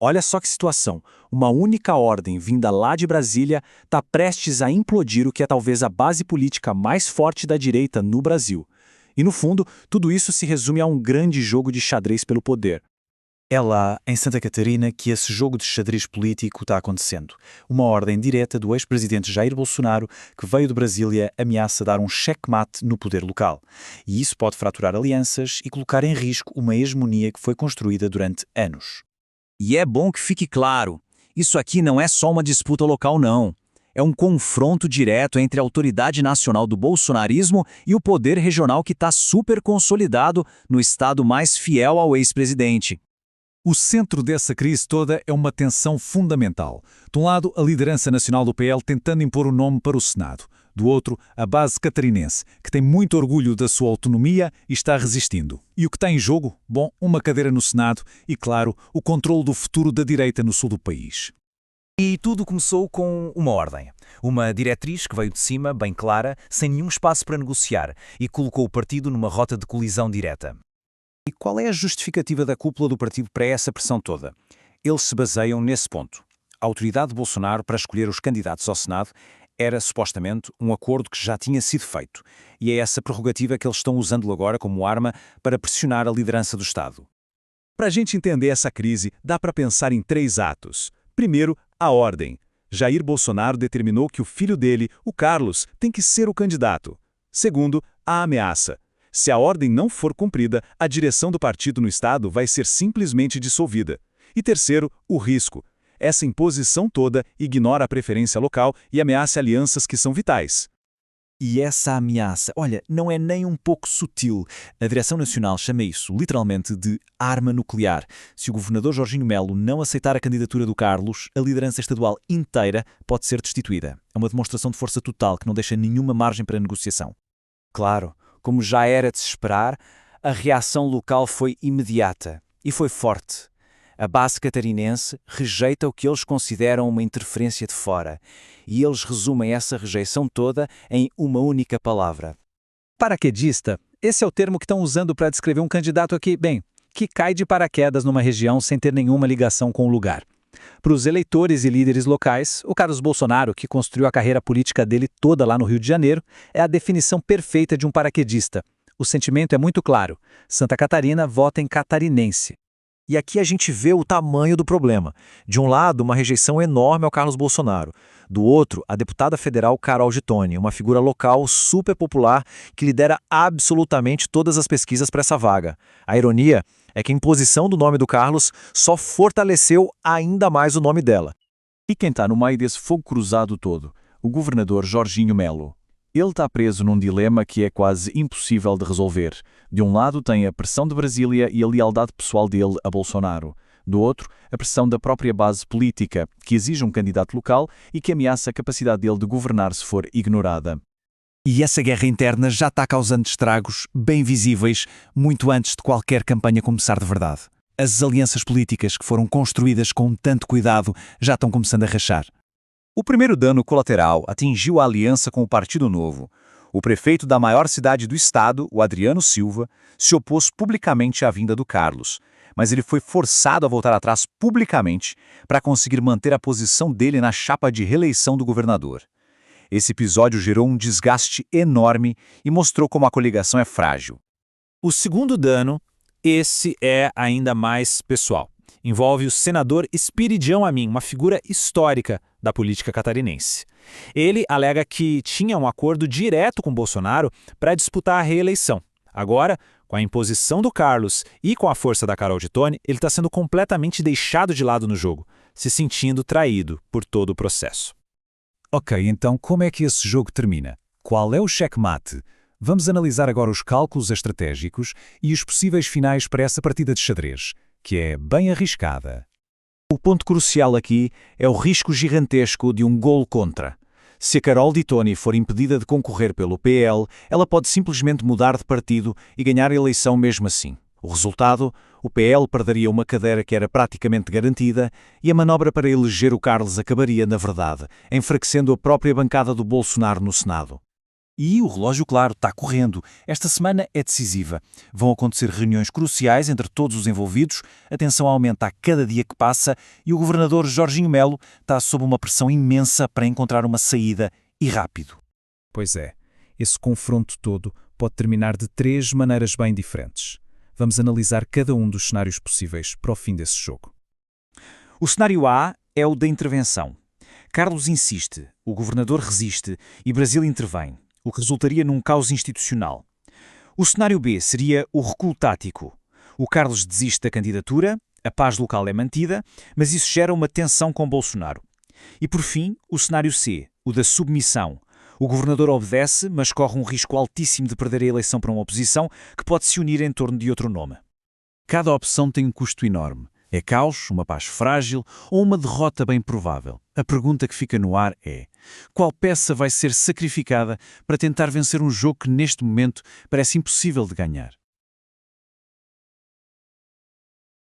Olha só que situação. Uma única ordem vinda lá de Brasília está prestes a implodir o que é talvez a base política mais forte da direita no Brasil. E no fundo, tudo isso se resume a um grande jogo de xadrez pelo poder. É lá, em Santa Catarina, que esse jogo de xadrez político está acontecendo. Uma ordem direta do ex-presidente Jair Bolsonaro, que veio de Brasília, ameaça dar um checkmate no poder local. E isso pode fraturar alianças e colocar em risco uma hegemonia que foi construída durante anos. E é bom que fique claro, isso aqui não é só uma disputa local não. É um confronto direto entre a autoridade nacional do bolsonarismo e o poder regional que está super consolidado no estado mais fiel ao ex-presidente. O centro dessa crise toda é uma tensão fundamental. De um lado, a liderança nacional do PL tentando impor o nome para o Senado. Do outro, a base catarinense, que tem muito orgulho da sua autonomia e está resistindo. E o que está em jogo? Bom, uma cadeira no Senado e, claro, o controle do futuro da direita no sul do país. E tudo começou com uma ordem. Uma diretriz que veio de cima, bem clara, sem nenhum espaço para negociar, e colocou o partido numa rota de colisão direta. E qual é a justificativa da cúpula do partido para essa pressão toda? Eles se baseiam nesse ponto. A autoridade de Bolsonaro para escolher os candidatos ao Senado era, supostamente, um acordo que já tinha sido feito. E é essa prerrogativa que eles estão usando agora como arma para pressionar a liderança do Estado. Para a gente entender essa crise, dá para pensar em 3 atos. Primeiro, a ordem. Jair Bolsonaro determinou que o filho dele, o Carlos, tem que ser o candidato. Segundo, a ameaça. Se a ordem não for cumprida, a direção do partido no Estado vai ser simplesmente dissolvida. E terceiro, o risco. Essa imposição toda ignora a preferência local e ameaça alianças que são vitais. E essa ameaça, olha, não é nem um pouco sutil. A Direção Nacional chama isso, literalmente, de arma nuclear. Se o governador Jorginho Melo não aceitar a candidatura do Carlos, a liderança estadual inteira pode ser destituída. É uma demonstração de força total que não deixa nenhuma margem para negociação. Claro, como já era de se esperar, a reação local foi imediata e foi forte. A base catarinense rejeita o que eles consideram uma interferência de fora, e eles resumem essa rejeição toda em uma única palavra. Paraquedista, esse é o termo que estão usando para descrever um candidato que cai de paraquedas numa região sem ter nenhuma ligação com o lugar. Para os eleitores e líderes locais, o Carlos Bolsonaro, que construiu a carreira política dele toda lá no Rio de Janeiro, é a definição perfeita de um paraquedista. O sentimento é muito claro. Santa Catarina vota em catarinense. E aqui a gente vê o tamanho do problema. De um lado, uma rejeição enorme ao Carlos Bolsonaro. Do outro, a deputada federal Carol Gittoni, uma figura local super popular que lidera absolutamente todas as pesquisas para essa vaga. A ironia é que a imposição do nome do Carlos só fortaleceu ainda mais o nome dela. E quem está no meio desse fogo cruzado todo? O governador Jorginho Melo. Ele está preso num dilema que é quase impossível de resolver. De um lado tem a pressão de Brasília e a lealdade pessoal dele a Bolsonaro. Do outro, a pressão da própria base política, que exige um candidato local e que ameaça a capacidade dele de governar se for ignorada. E essa guerra interna já está causando estragos bem visíveis muito antes de qualquer campanha começar de verdade. As alianças políticas que foram construídas com tanto cuidado já estão começando a rachar. O primeiro dano colateral atingiu a aliança com o Partido Novo. O prefeito da maior cidade do estado, o Adriano Silva, se opôs publicamente à vinda do Carlos, mas ele foi forçado a voltar atrás publicamente para conseguir manter a posição dele na chapa de reeleição do governador. Esse episódio gerou um desgaste enorme e mostrou como a coligação é frágil. O segundo dano, esse é ainda mais pessoal. Envolve o senador Espiridião Amin, uma figura histórica da política catarinense. Ele alega que tinha um acordo direto com Bolsonaro para disputar a reeleição. Agora, com a imposição do Carlos e com a força da Carol Gittoni, ele está sendo completamente deixado de lado no jogo, se sentindo traído por todo o processo. Ok, então como é que esse jogo termina? Qual é o checkmate? Vamos analisar agora os cálculos estratégicos e os possíveis finais para essa partida de xadrez, que é bem arriscada. O ponto crucial aqui é o risco gigantesco de um golo contra. Se a Carol Gittoni for impedida de concorrer pelo PL, ela pode simplesmente mudar de partido e ganhar a eleição mesmo assim. O resultado? O PL perderia uma cadeira que era praticamente garantida e a manobra para eleger o Carlos acabaria, na verdade, enfraquecendo a própria bancada do Bolsonaro no Senado. E o relógio, claro, está correndo. Esta semana é decisiva. Vão acontecer reuniões cruciais entre todos os envolvidos, a tensão aumenta a cada dia que passa e o governador Jorginho Melo está sob uma pressão imensa para encontrar uma saída e rápido. Pois é, esse confronto todo pode terminar de 3 maneiras bem diferentes. Vamos analisar cada um dos cenários possíveis para o fim desse jogo. O cenário A é o da intervenção. Carlos insiste, o governador resiste e Brasil intervém, o que resultaria num caos institucional. O cenário B seria o recuo tático. O Carlos desiste da candidatura, a paz local é mantida, mas isso gera uma tensão com Bolsonaro. E por fim, o cenário C, o da submissão. O governador obedece, mas corre um risco altíssimo de perder a eleição para uma oposição que pode se unir em torno de outro nome. Cada opção tem um custo enorme. É caos, uma paz frágil ou uma derrota bem provável? A pergunta que fica no ar é: qual peça vai ser sacrificada para tentar vencer um jogo que neste momento parece impossível de ganhar?